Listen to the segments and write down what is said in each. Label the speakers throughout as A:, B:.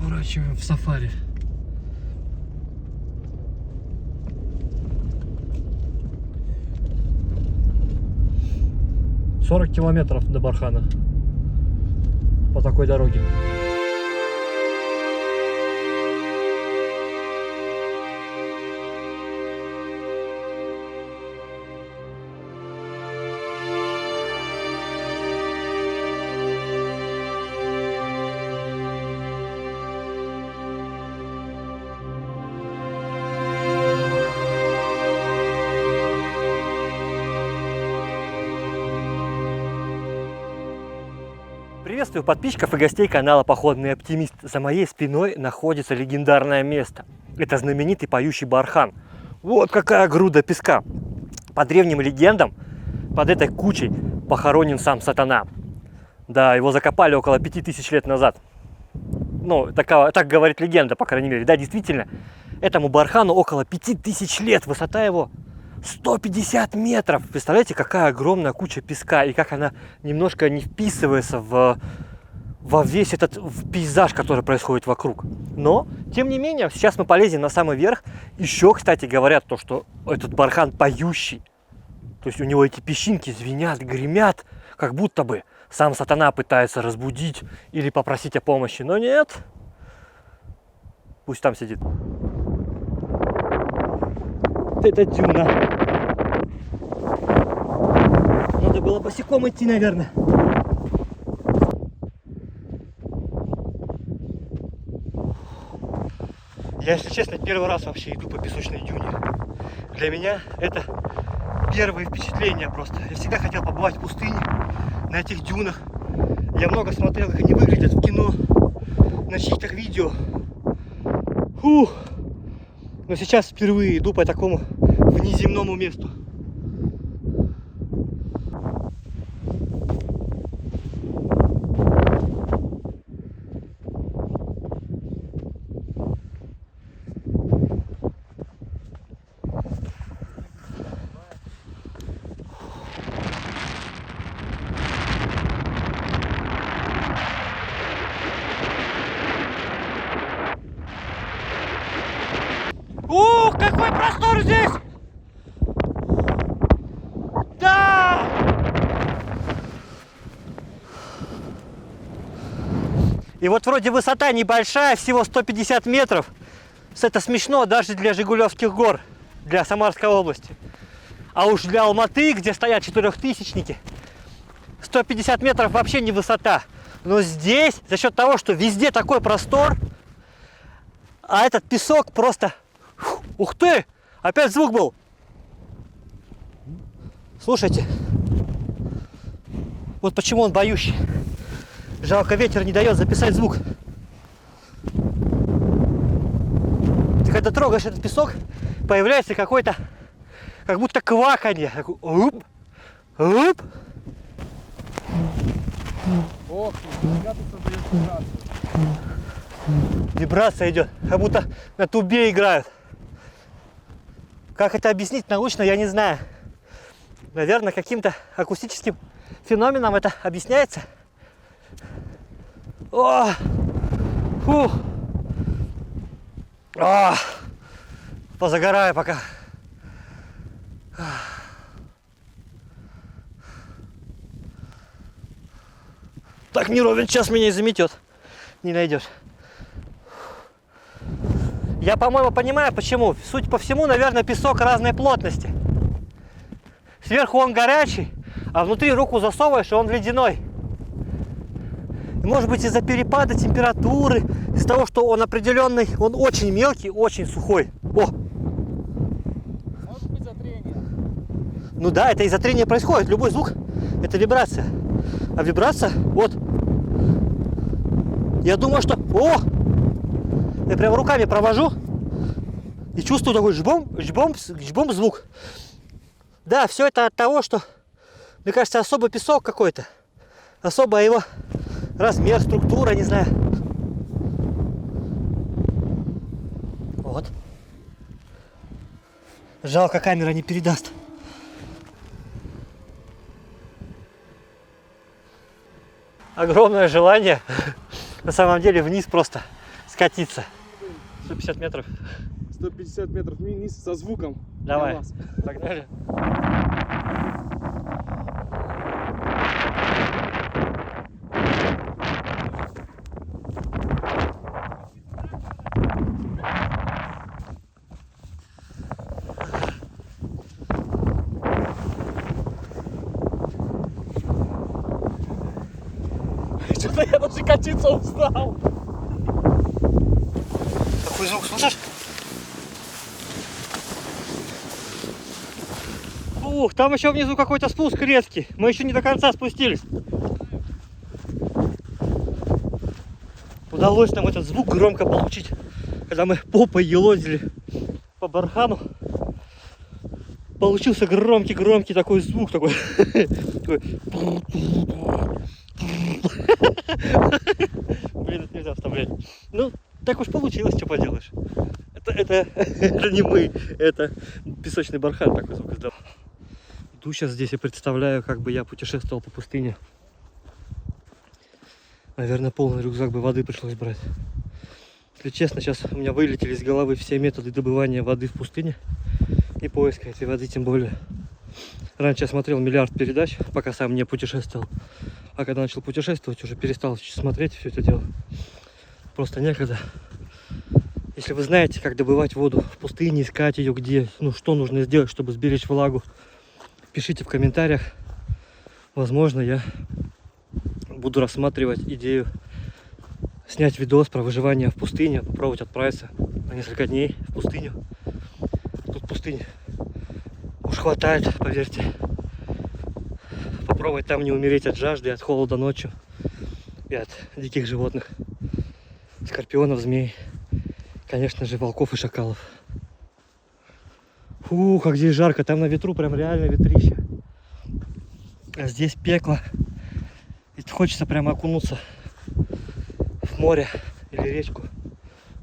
A: Сворачиваем в сафари. «40 километров до Бархана по такой дороге». Приветствую подписчиков и гостей канала Походный Оптимист. За моей спиной находится легендарное место. Это знаменитый поющий Бархан. Вот какая груда песка. По древним легендам, под этой кучей похоронен сам сатана. Да, его закопали около 5000 лет назад. Ну, так говорит легенда, по крайней мере. Да, действительно, этому Бархану около 5000 лет. Высота его 150 метров. Представляете, какая огромная куча песка, и как она немножко не вписывается во весь этот пейзаж, который происходит вокруг. Но, тем не менее, сейчас мы полезем на самый верх. Еще, кстати, говорят то, что этот Бархан поющий. То есть у него эти песчинки звенят, гремят, как будто бы сам сатана пытается разбудить или попросить о помощи. Но нет. Пусть там сидит. Это дюна. Надо было босиком идти, наверное. Я, если честно, первый раз вообще иду по песочной дюне. Для меня это первые впечатления просто. Я всегда хотел побывать в пустыне, на этих дюнах. Я много смотрел, как они выглядят в кино, на чьих-то видео. Фух. Но сейчас впервые иду по такому внеземному месту. Ух, какой простор здесь! Да! И вот вроде высота небольшая, всего 150 метров. Это смешно даже для Жигулевских гор, для Самарской области. А уж для Алматы, где стоят четырехтысячники, 150 метров вообще не высота. Но здесь, за счет того, что везде такой простор, а этот песок просто... Ух ты! Опять звук был! Слушайте, вот почему он боющий. Жалко, ветер не дает записать звук. Ты когда трогаешь этот песок, появляется какой-то, как будто кваканье. Уп, уп.
B: Ох, я тут создаю вибрацию.
A: Вибрация идет, как будто на трубе играют. Как это объяснить научно, я не знаю. Наверное, каким-то акустическим феноменом это объясняется. О! Фу! О! Позагораю пока. Так не ровен час меня и заметет. Не найдешь. Я, по-моему, понимаю, почему. Суть по всему, наверное, песок разной плотности. Сверху он горячий, а внутри руку засовываешь, и он ледяной. И, может быть, из-за перепада температуры, из-за того, что он определенный, он очень мелкий, очень сухой. О!
B: Может быть затрение.
A: Ну да, это из-за трения происходит. Любой звук – это вибрация. А вибрация, вот. Я думаю, что... О! Я прям руками провожу и чувствую такой жбом, жбом, жбом звук. Да, все это от того, что, мне кажется, особый песок какой-то. Особо его размер, структура, не знаю. Вот. Жалко, камера не передаст. Огромное желание, на самом деле, вниз просто скатиться. 150 метров.
B: 150 метров вниз со звуком.
A: Давай.
B: Для вас.
A: Погнали.
B: Что-то я даже катиться устал.
A: Какой звук, слышишь? Ух, там еще внизу какой-то спуск резкий. Мы еще не до конца спустились. Удалось нам этот звук громко получить, когда мы попой елозили по бархану. Получился громкий такой звук, такой. Блин, это нельзя вставлять. Ну, так уж получилось, что поделаешь. Это не мы, это песочный бархан такой звук издал. Иду сейчас здесь и представляю, как бы я путешествовал по пустыне. Наверное, полный рюкзак бы воды пришлось брать. Если честно, сейчас у меня вылетели из головы все методы добывания воды в пустыне и поиска этой воды, тем более. Раньше я смотрел миллиард передач, пока сам не путешествовал. А когда начал путешествовать, уже перестал смотреть все это дело. Просто некогда. Если вы знаете, как добывать воду в пустыне, искать ее где, ну что нужно сделать, чтобы сберечь влагу, пишите в комментариях. Возможно, я буду рассматривать идею снять видос про выживание в пустыне, попробовать отправиться на несколько дней в пустыню. Тут пустыни уж хватает, поверьте. Попробовать там не умереть от жажды, от холода ночью и от диких животных, скорпионов, змей, конечно же, волков и шакалов. Фу, как здесь жарко, там на ветру прям реально ветрище. А здесь пекло. И хочется прямо окунуться в море или речку.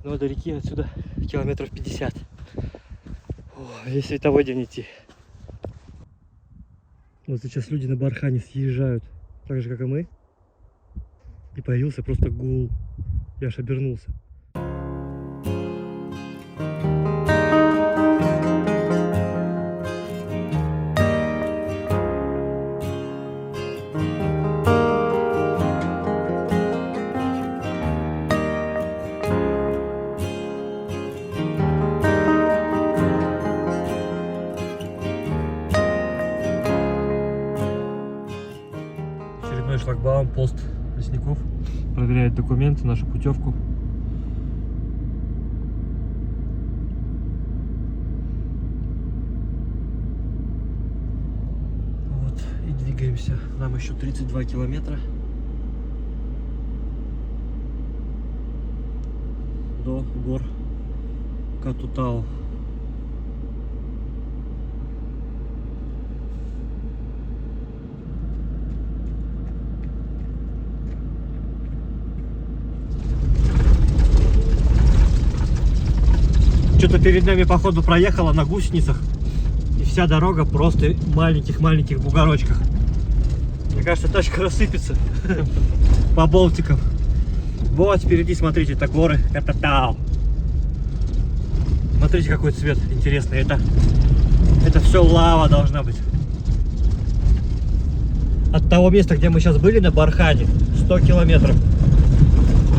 A: Но до реки отсюда километров 50. О, весь световой день идти. Вот сейчас люди на бархане съезжают, так же как и мы. И появился просто гул. Я аж обернулся. Шлагбаум, пост лесников. Проверяет документы, нашу путевку. Вот, и двигаемся. Нам еще 32 километра до гор Катутау. Что-то перед нами, походу, проехала на гусеницах. И вся дорога просто в маленьких бугорочках. Мне кажется, тачка рассыпется по болтикам. Вот впереди, смотрите, это горы Катутау. Смотрите, какой цвет интересный. Это все лава должна быть. От того места, где мы сейчас были, на бархане, 100 километров.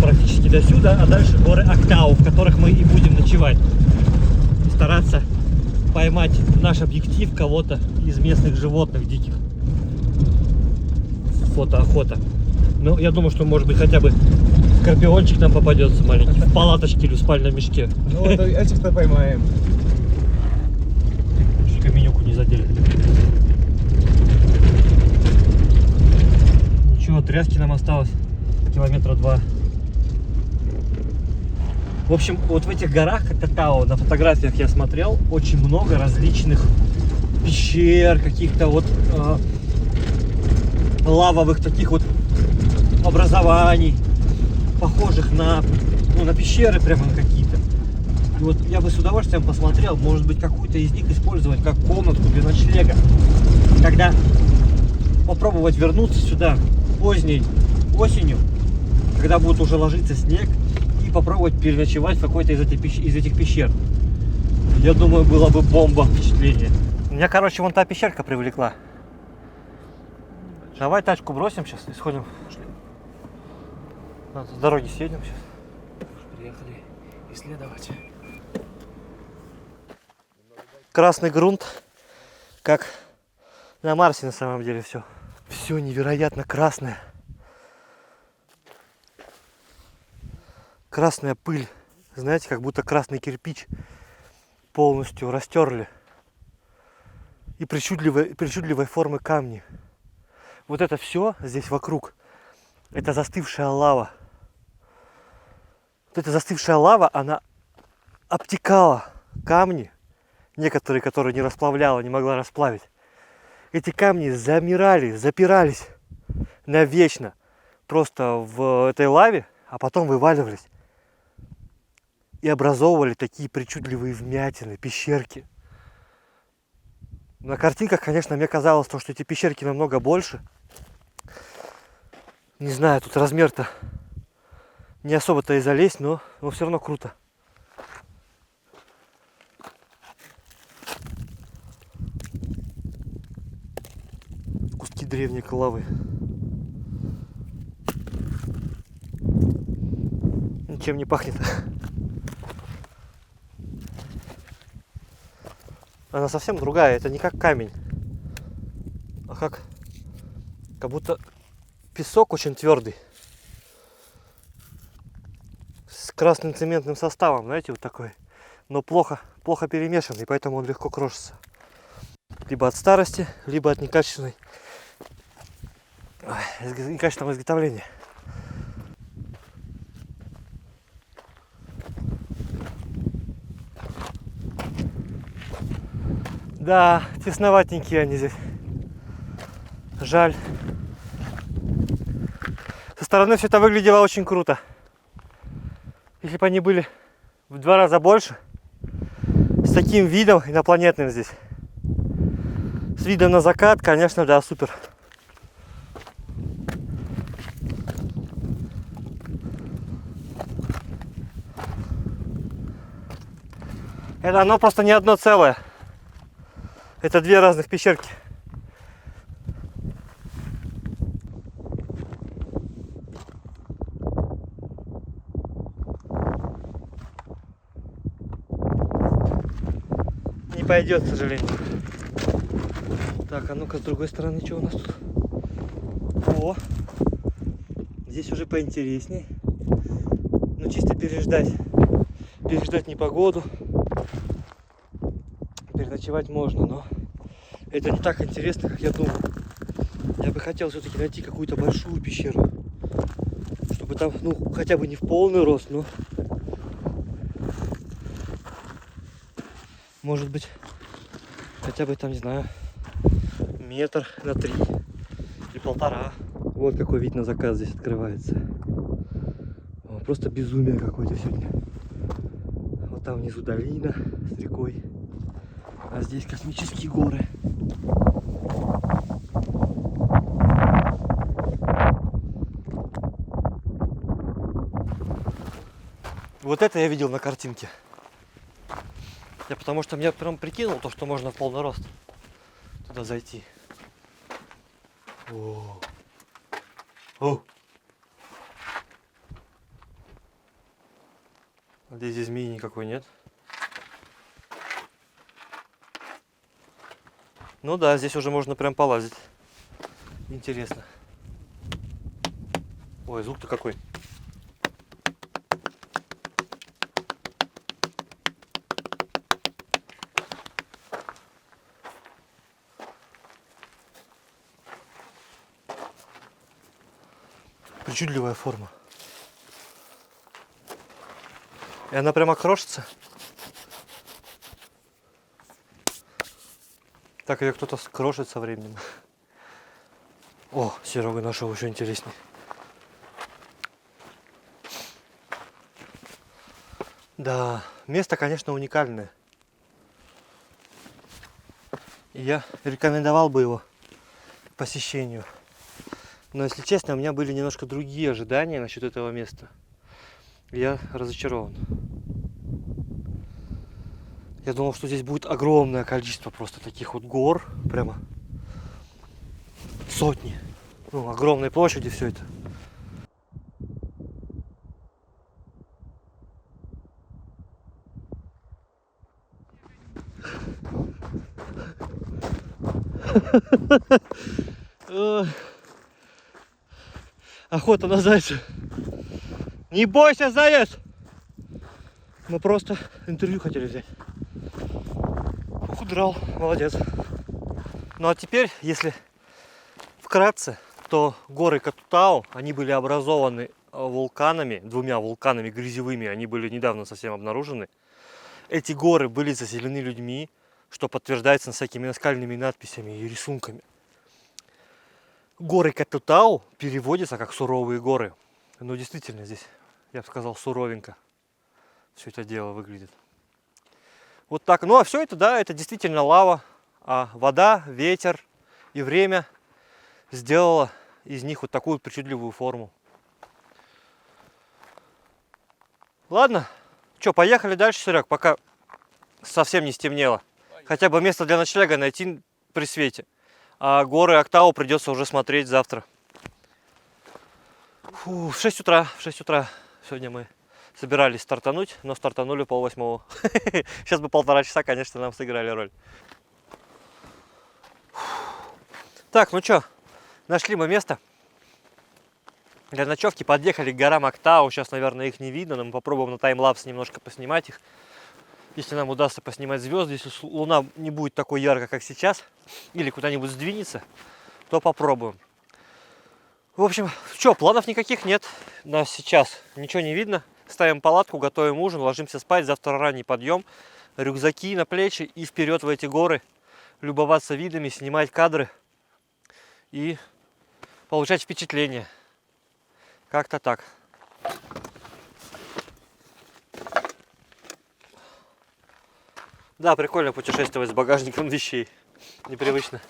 A: Практически до сюда, а дальше горы Актау, в которых мы и будем ночевать. И стараться поймать в наш объектив кого-то из местных животных диких. Фотоохота. Ну, я думаю, что может быть хотя бы скорпиончик нам попадется маленький, в палаточке или в спальном мешке.
B: Ну, этих-то поймаем.
A: Чуть каменюку не задели. Ничего, тряски нам осталось километра 2. В общем, вот в этих горах Катутау, на фотографиях я смотрел, очень много различных пещер, каких-то вот лавовых таких вот образований, похожих на пещеры прямо на какие-то. И вот я бы с удовольствием посмотрел, может быть, какую-то из них использовать как комнатку для ночлега. Когда попробовать вернуться сюда поздней осенью, когда будет уже ложиться снег, и и попробовать переночевать в какой-то из этих пещер. Я думаю, было бы бомба впечатление. Меня, короче, вон та пещерка привлекла. Давай тачку бросим сейчас и сходим. С дороги съедем сейчас.
B: Приехали исследовать.
A: Красный грунт, как на Марсе на самом деле все. Все невероятно красное. Красная пыль. Знаете, как будто красный кирпич полностью растерли. И причудливой формы камни. Вот это все здесь вокруг. Это застывшая лава. Вот эта застывшая лава, она обтекала камни. Некоторые, которые не расплавляла, не могла расплавить. Эти камни замирали, запирались навечно просто в этой лаве, а потом вываливались и образовывали такие причудливые вмятины, пещерки. На картинках, конечно, мне казалось, что эти пещерки намного больше. Не знаю, тут размер-то не особо-то и залезть, но все равно круто. Куски древней лавы. Ничем не пахнет. Она совсем другая, это не как камень, а как будто песок очень твердый. С красным цементным составом, знаете, вот такой. Но плохо перемешанный, поэтому он легко крошится. Либо от старости, либо от некачественного изготовления. Да, тесноватенькие они здесь. Жаль. Со стороны все это выглядело очень круто. Если бы они были в 2 раза больше, с таким видом инопланетным здесь, с видом на закат, конечно, да, супер. Это оно просто не одно целое. Это 2 разных пещерки. Не пойдет, к сожалению. Так, а ну-ка с другой стороны, что у нас тут? О, здесь уже поинтересней. Ну, чисто переждать непогоду. Переночевать можно, но это не так интересно, как я думал. Я бы хотел все-таки найти какую-то большую пещеру, чтобы там, ну, хотя бы не в полный рост, но может быть хотя бы там, не знаю, 1 метр на 3 или 1,5. Вот какой вид на закат здесь открывается. О, просто безумие какое-то сегодня. Вот там внизу долина с рекой. А здесь космические горы. Вот это я видел на картинке. Потому что я прям прикинул то, что можно в полный рост туда зайти. О. О. Здесь змеи никакой нет. Ну да, здесь уже можно прям полазить. Интересно. Ой, звук-то какой. Причудливая форма. И она прямо крошится. Так ее кто-то скрошит со временем. О, Серега нашел еще интереснее. Да, место, конечно, уникальное. И я рекомендовал бы его к посещению. Но, если честно, у меня были немножко другие ожидания насчет этого места. Я разочарован. Я думал, что здесь будет огромное количество просто таких вот гор. Прямо сотни. Ну, огромные площади все это. Охота на зайца. Не бойся, заяц! Мы просто интервью хотели взять. Удрал, молодец. Ну а теперь, если вкратце, то горы Катутау, они были образованы вулканами, двумя вулканами грязевыми, они были недавно совсем обнаружены. Эти горы были заселены людьми, что подтверждается всякими наскальными надписями и рисунками. Горы Катутау переводятся как суровые горы. Ну действительно здесь, я бы сказал, суровенько все это дело выглядит. Вот так. Ну а все это, да, это действительно лава, а вода, ветер и время сделало из них вот такую причудливую форму. Ладно, что, поехали дальше, Серег, пока совсем не стемнело. Хотя бы место для ночлега найти при свете. А горы Актау придется уже смотреть завтра. Фу, в 6 утра сегодня мы собирались стартануть, но стартанули 7:30. Сейчас бы 1,5 часа, конечно, нам сыграли роль. Так, ну что, нашли мы место для ночевки, подъехали к горам Актау. Сейчас, наверное, их не видно, но мы попробуем на таймлапс немножко поснимать их. Если нам удастся поснимать звезды, если луна не будет такой яркой, как сейчас, или куда-нибудь сдвинется, то попробуем. В общем, что, планов никаких нет. Нас сейчас ничего не видно. Ставим палатку, готовим ужин, ложимся спать. Завтра ранний подъем, рюкзаки на плечи и вперед в эти горы. Любоваться видами, снимать кадры и получать впечатления. Как-то так. Да, прикольно путешествовать с багажником вещей. Непривычно.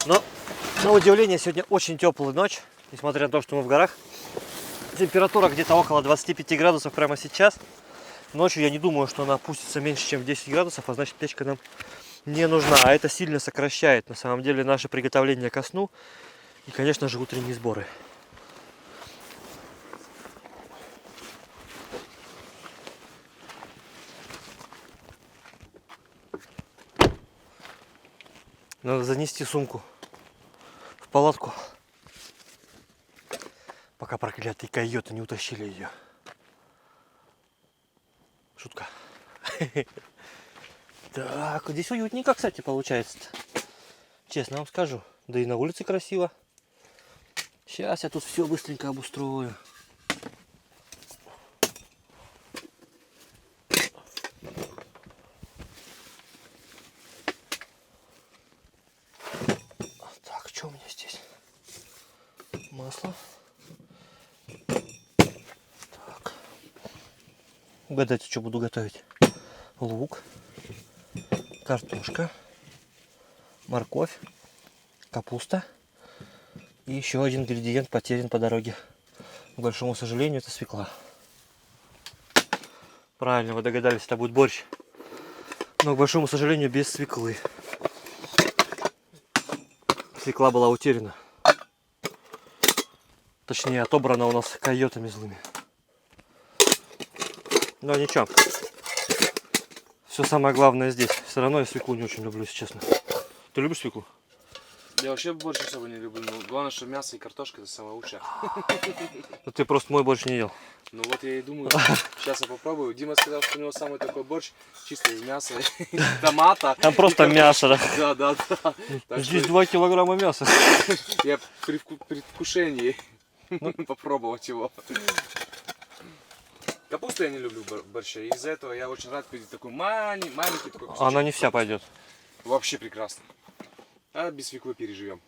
A: Но, на удивление, сегодня очень теплая ночь. Несмотря на то, что мы в горах. Температура где-то около 25 градусов прямо сейчас. Ночью я не думаю, что она опустится меньше, чем в 10 градусов. А значит, печка нам не нужна. А это сильно сокращает, на самом деле, наше приготовление ко сну. И, конечно же, утренние сборы. Надо занести сумку в палатку, пока проклятые койоты не утащили ее. Шутка. Так, здесь уютненько, кстати, получается-то. Честно вам скажу. Да и на улице красиво. Сейчас я тут все быстренько обустрою. Так, что у меня здесь? Масло. Так. Угадайте, что буду готовить. Лук, картошка, морковь, капуста и еще один ингредиент потерян по дороге. К большому сожалению, это свекла. Правильно, вы догадались, это будет борщ. Но, к большому сожалению, без свеклы. Свекла была утеряна. Точнее, отобрана у нас койотами злыми. Но ничего. Все самое главное здесь. Все равно я свеклу не очень люблю, если честно. Ты любишь свеклу?
B: Я вообще борщ особо не люблю, но главное, что мясо и картошка это самое лучшее.
A: Ну, ты просто мой борщ не ел.
B: Ну вот я и думаю, сейчас я попробую. Дима сказал, что у него самый такой борщ чисто из мяса, томата.
A: Там просто мясо, да?
B: Да.
A: Здесь 2 килограмма мяса.
B: Я при предвкушении попробовать его. Капусту я не люблю борща, из-за этого я очень рад видеть такой маленький такой кусочек.
A: Она не вся пойдет.
B: Вообще прекрасно. А без свеклы переживем.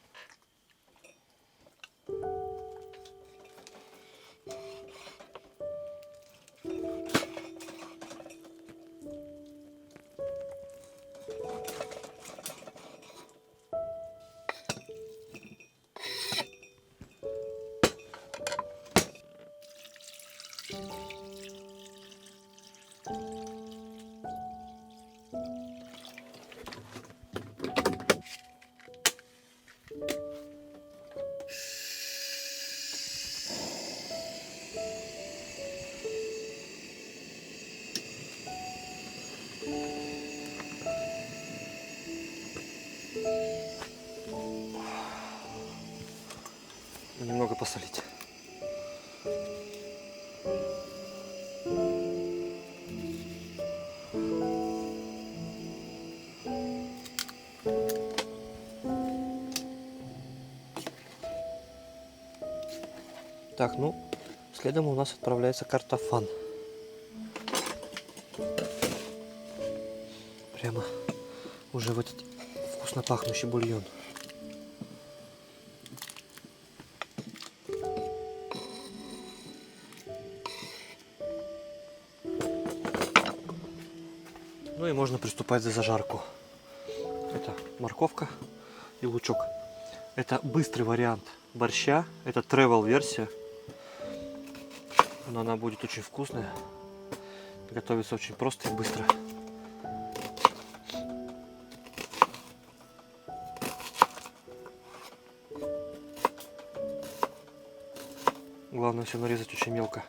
A: немного посолить. Так, ну, следом у нас отправляется картофан. Прямо уже в этот вкусно пахнущий бульон. Ну и можно приступать за зажарку. Это морковка и лучок. Это быстрый вариант борща. Это travel версия. Но она будет очень вкусная. Готовится очень просто и быстро. Главное все нарезать очень мелко.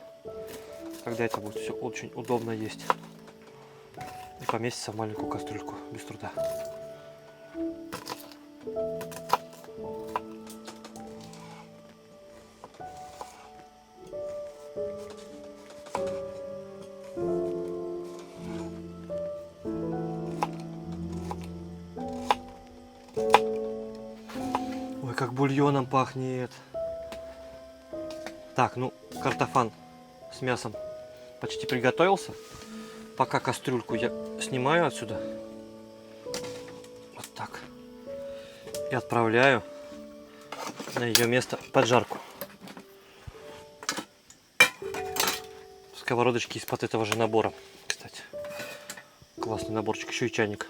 A: Тогда это будет все очень удобно есть. И поместится в маленькую кастрюльку без труда. Ой, как бульоном пахнет. Так, ну, картофан с мясом почти приготовился. Пока кастрюльку я снимаю отсюда. Вот так. И отправляю на ее место под жарку. Сковородочки из-под этого же набора, кстати. Классный наборчик, еще и чайник.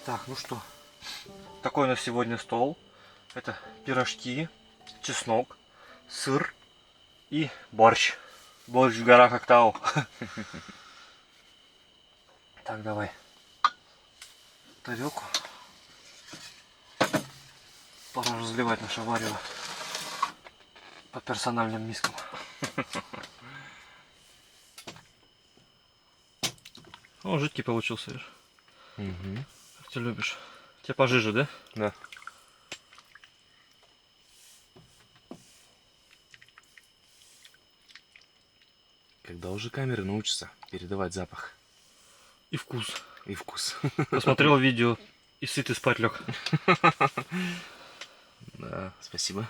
A: Так, ну что, такой у нас сегодня стол. Это пирожки, чеснок, сыр и борщ. Борщ в горах Актау. Так, давай тарелку. Пора разливать наше варево по персональным мискам. О, жидкий получился, Сереж.
B: Угу.
A: Как ты любишь. Тебе пожиже, да?
B: Да. Когда уже камеры научатся передавать запах
A: И вкус.
B: и вкус.
A: Посмотрел видео и сыт и спать лег.
B: Да, спасибо.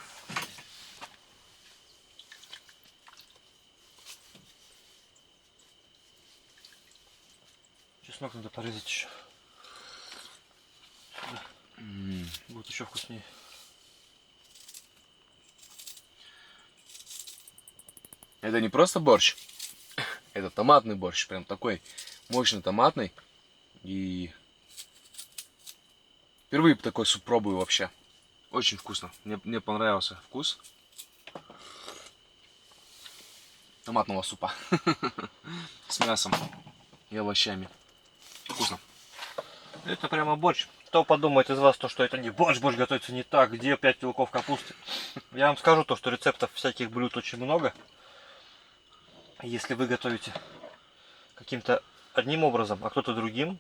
A: Чеснок надо порезать еще. Будет еще вкуснее.
B: Это не просто борщ, это томатный борщ, прям такой мощный томатный. И впервые такой суп пробую вообще. Очень вкусно. Мне понравился вкус томатного супа с мясом и овощами. Вкусно.
A: Это прямо борщ. Кто подумает из вас, то, что это не борщ, борщ готовится не так, где 5 килограмм капусты. Я вам скажу то, что рецептов всяких блюд очень много. Если вы готовите каким-то одним образом, а кто-то другим,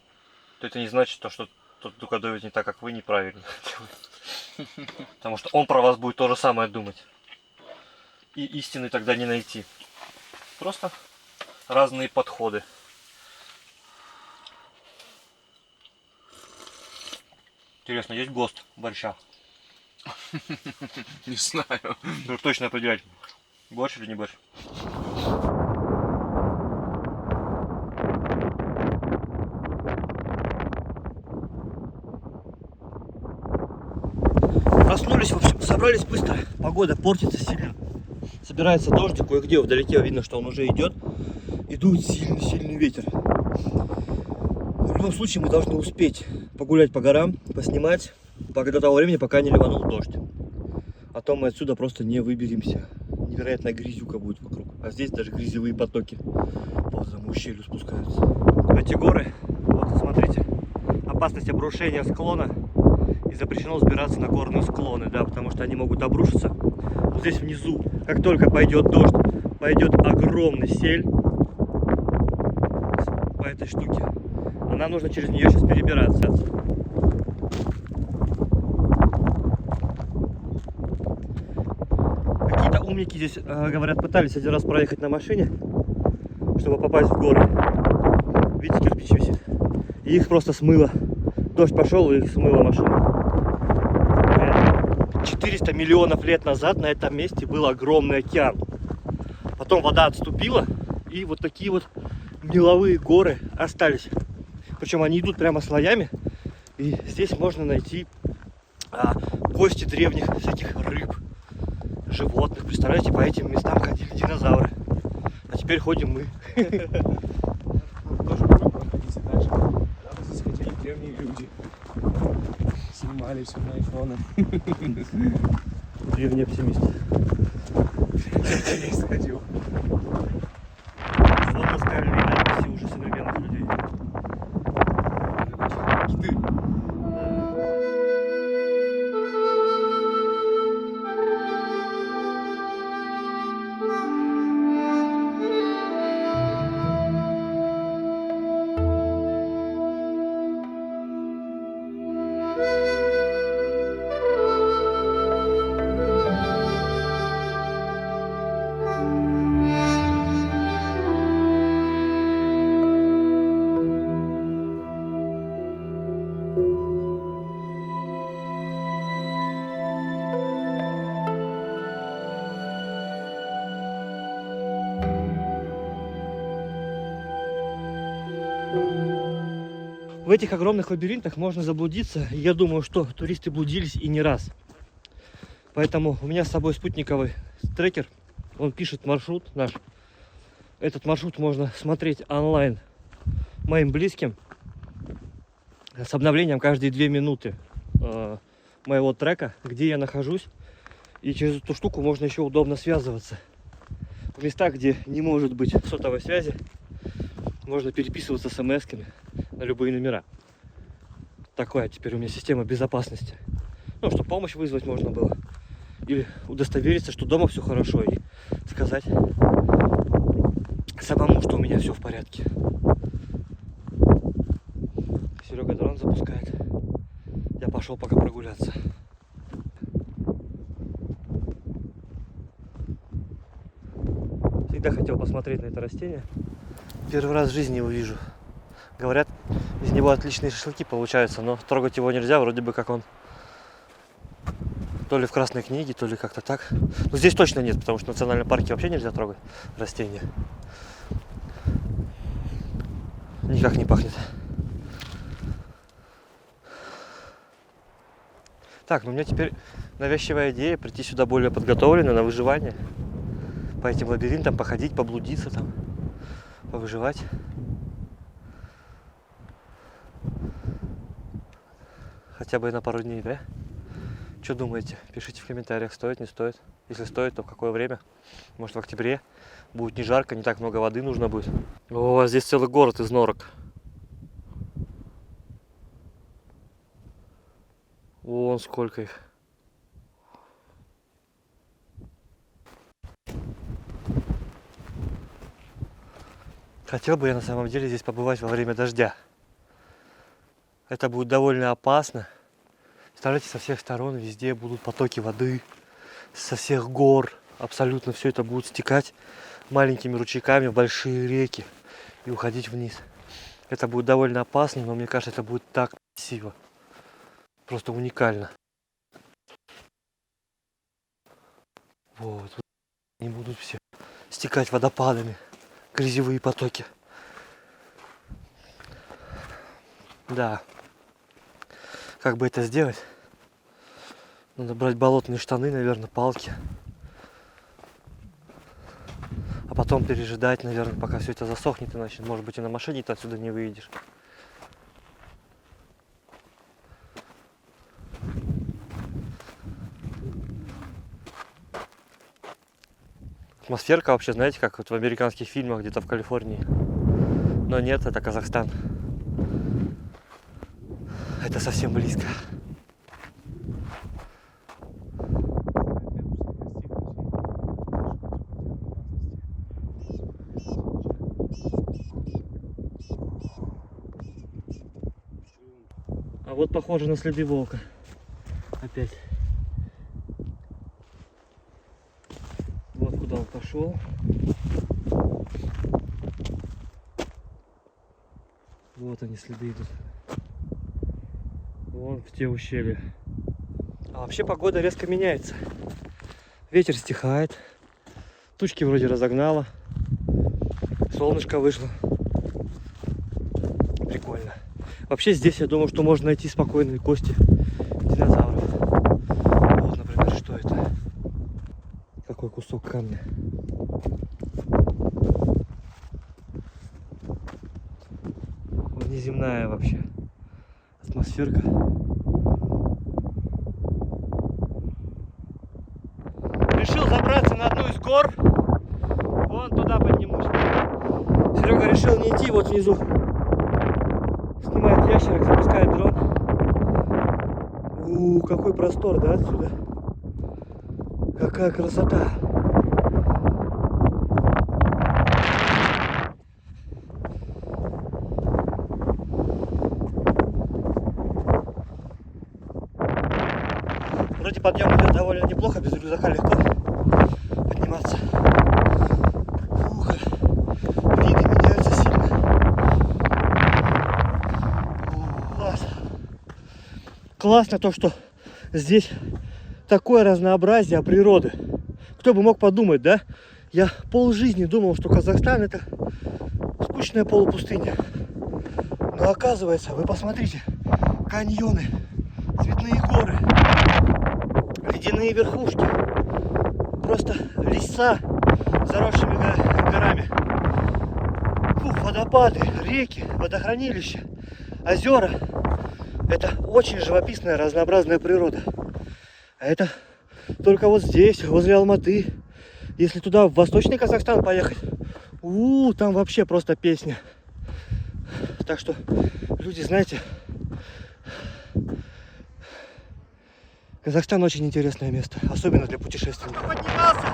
A: то это не значит, что тот, кто готовит не так, как вы, неправильно делает. Потому что он про вас будет то же самое думать. И истины тогда не найти. Просто разные подходы. Интересно, есть ГОСТ борща?
B: Не знаю.
A: Чтобы точно определять, борщ или не борщ. Проснулись, в общем, собрались быстро. Погода портится сильно. Собирается дождь, кое-где вдалеке видно, что он уже идет. И дует сильный ветер. В любом случае мы должны успеть погулять по горам, поснимать до того времени, пока не ливанул дождь. А то мы отсюда просто не выберемся. Невероятная грязюка будет вокруг. А здесь даже грязевые потоки по этому ущелью спускаются. Эти горы, вот смотрите, опасность обрушения склона. И запрещено взбираться на горные склоны, да, потому что они могут обрушиться. Вот здесь внизу, как только пойдет дождь, пойдет огромный сель по этой штуке. А нам нужно через нее сейчас перебираться. Какие-то умники здесь, говорят, пытались один раз проехать на машине, чтобы попасть в горы. Видите, кирпич висит? И их просто смыло. Дождь пошел, и их смыло машину. 400 миллионов лет назад на этом месте был огромный океан. Потом вода отступила, и вот такие вот меловые горы остались. Причем они идут прямо слоями, и здесь можно найти кости древних всяких рыб, животных. Представляете, по этим местам ходили динозавры. А теперь ходим мы.
C: Тоже будем проходить дальше. Рядом здесь ходили древние люди. Снимали все на айфоны.
A: Древний оптимист.
C: Я сходил.
A: Фото ставили надписи уже современных людей.
C: Киты.
A: В этих огромных лабиринтах можно заблудиться. И я думаю, что туристы блудились и не раз. Поэтому у меня с собой спутниковый трекер. Он пишет маршрут наш. Этот маршрут можно смотреть онлайн моим близким. С обновлением каждые 2 минуты моего трека, где я нахожусь. И через эту штуку можно еще удобно связываться. В местах, где не может быть сотовой связи, можно переписываться смс-ками на любые номера. Такая теперь у меня система безопасности. Ну, чтобы помощь вызвать можно было. Или удостовериться, что дома все хорошо. И сказать самому, что у меня все в порядке. Серега дрон запускает. Я пошел пока прогуляться. Всегда хотел посмотреть на это растение. Первый раз в жизни его вижу. Говорят, из него отличные шашлыки получаются, но трогать его нельзя, вроде бы как он то ли в Красной книге, то ли как-то так. Но здесь точно нет, потому что в национальном парке вообще нельзя трогать растения. Никак не пахнет. Так, ну у меня теперь навязчивая идея прийти сюда более подготовленно на выживание. По этим лабиринтам походить, поблудиться там, повыживать. Хотя бы на пару дней, да? Что думаете? Пишите в комментариях, стоит, не стоит. Если стоит, то в какое время? Может, в октябре будет не жарко, не так много воды нужно будет. О, здесь целый город из норок. Вон сколько их. Хотел бы я на самом деле здесь побывать во время дождя. Это будет довольно опасно. Представляете, со всех сторон везде будут потоки воды, со всех гор. Абсолютно все это будет стекать маленькими ручейками в большие реки и уходить вниз. Это будет довольно опасно, но мне кажется, это будет так красиво. Просто уникально. Вот. Они будут все стекать водопадами, грязевые потоки. Да. Как бы это сделать? Надо брать болотные штаны, наверное, палки. А потом пережидать, наверное, пока все это засохнет, иначе, может быть, и на машине ты отсюда не выедешь. Атмосферка вообще, знаете, как вот в американских фильмах где-то в Калифорнии. Но нет, это Казахстан. Это совсем близко. А вот похоже на следы волка. Опять. Вот куда он пошел. Вот они, следы идут. Вон в те ущелья. А вообще погода резко меняется. Ветер стихает. Тучки вроде разогнало. Солнышко вышло. Прикольно. Вообще здесь, я думаю, что можно найти спокойные кости динозавров. Вот, например, что это? Какой кусок камня. Внеземная вообще атмосферка. Решил забраться на одну из гор. Вон туда поднимусь. Серега решил не идти, вот внизу снимает ящерок, запускает дрон. Какой простор, да, отсюда? Какая красота! Вроде подъем идет довольно неплохо, без рюкзака легко подниматься. Ух, виды меняются сильно. Класс. Классно то, что здесь такое разнообразие природы. Кто бы мог подумать, да? Я полжизни думал, что Казахстан это скучная полупустыня. Но оказывается, вы посмотрите, каньоны, цветные горы, ледяные верхушки, просто леса с заросшими горами, водопады, реки, водохранилища, озера. Это очень живописная, разнообразная природа. А это только вот здесь, возле Алматы. Если туда, в Восточный Казахстан поехать, там вообще просто песня. Так что, люди, знаете, Казахстан очень интересное место, особенно для путешественников. Поднимался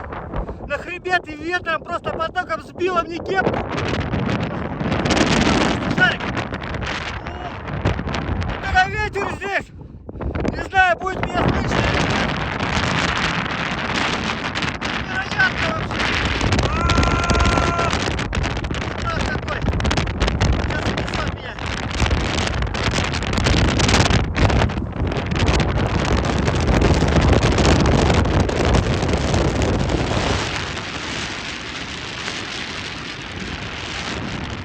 A: на хребет и ветром просто потоком сбило мне кепку. Шарик. Когда ветер здесь, не знаю, будет меня слышно. Невероятно вообще. Класс какой. Сейчас занесет меня.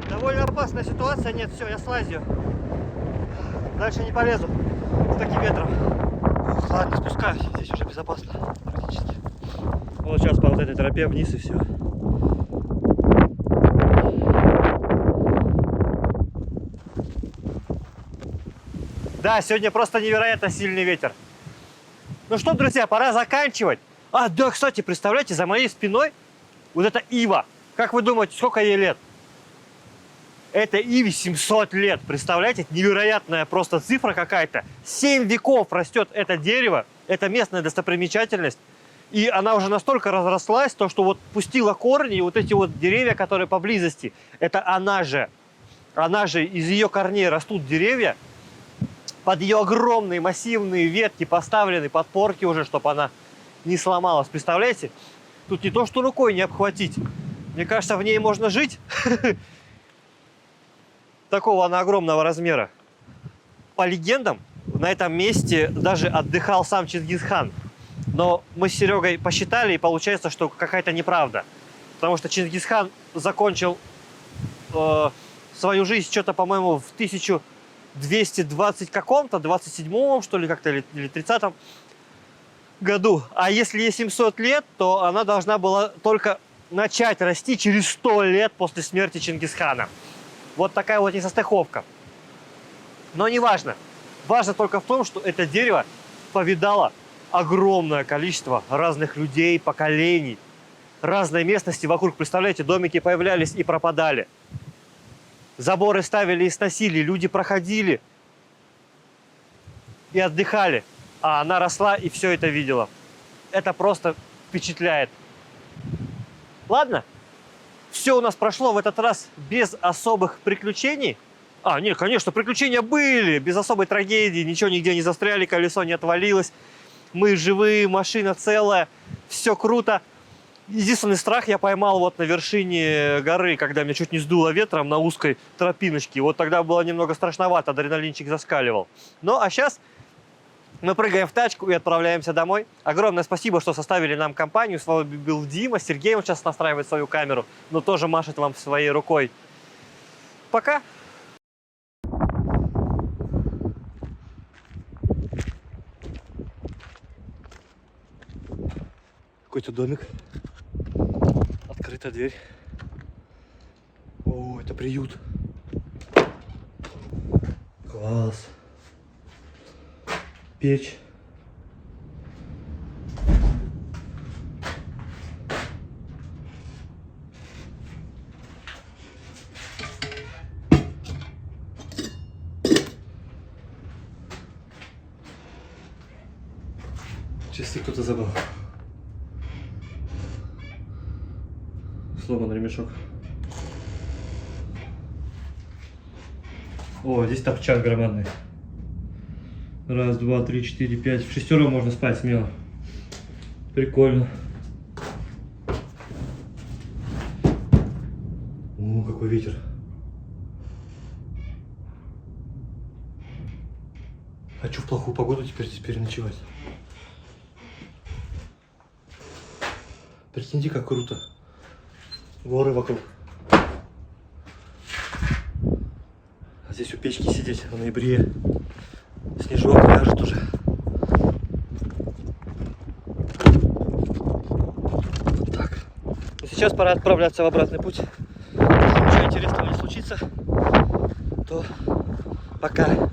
A: Довольно опасная ситуация. Нет, все, я слазю. Дальше не полезу с таким ветром. Ладно, спускаюсь. Здесь уже безопасно практически. Вот сейчас по вот этой тропе вниз и все. Да, сегодня просто невероятно сильный ветер. Ну что, друзья, пора заканчивать. Да, кстати, представляете, за моей спиной вот эта ива. Как вы думаете, сколько ей лет? Это иве 700 лет. Представляете, невероятная просто цифра какая-то. 7 веков растет это дерево. Это местная достопримечательность. И она уже настолько разрослась, то что вот пустила корни, и вот эти вот деревья, которые поблизости, это она же из ее корней растут деревья, под ее огромные массивные ветки поставлены подпорки уже, чтобы она не сломалась. Представляете? Тут не то, что рукой не обхватить. Мне кажется, в ней можно жить. Такого она огромного размера. По легендам, на этом месте даже отдыхал сам Чингисхан. Но мы с Серегой посчитали, и получается, что какая-то неправда. Потому что Чингисхан закончил свою жизнь что-то, по-моему, в 1220 каком-то, 27-м, что ли, как-то, или 30-м году. А если ей 700 лет, то она должна была только начать расти через 100 лет после смерти Чингисхана. Вот такая вот несостыковка. Но не важно. Важно только в том, что это дерево повидало огромное количество разных людей, поколений, разной местности вокруг. Представляете, домики появлялись и пропадали. Заборы ставили и сносили, люди проходили и отдыхали. А она росла и все это видела. Это просто впечатляет. Ладно, все у нас прошло в этот раз без особых приключений. Нет, конечно, приключения были, без особой трагедии, ничего нигде не застряли, колесо не отвалилось. Мы живые, машина целая, все круто. Единственный страх я поймал вот на вершине горы, когда меня чуть не сдуло ветром на узкой тропиночке. Вот тогда было немного страшновато, адреналинчик заскаливал. Ну, а сейчас мы прыгаем в тачку и отправляемся домой. Огромное спасибо, что составили нам компанию. С вами был Дима. Сергей он сейчас настраивает свою камеру, но тоже машет вам своей рукой. Пока! Какой-то домик. Открыта дверь. О, это приют. Класс. Печь. Часы кто-то забыл. Сломан ремешок. О, здесь топчан громадный. Раз, два, три, четыре, пять. В шестером можно спать смело. Прикольно. О, какой ветер. Хочу в плохую погоду теперь здесь переночевать. Прикиньте, как круто. Горы вокруг. А здесь у печки сидеть в ноябре. Снежок ляжет уже. Так. Ну, сейчас пора отправляться в обратный путь. Если ничего интересного не случится, то пока.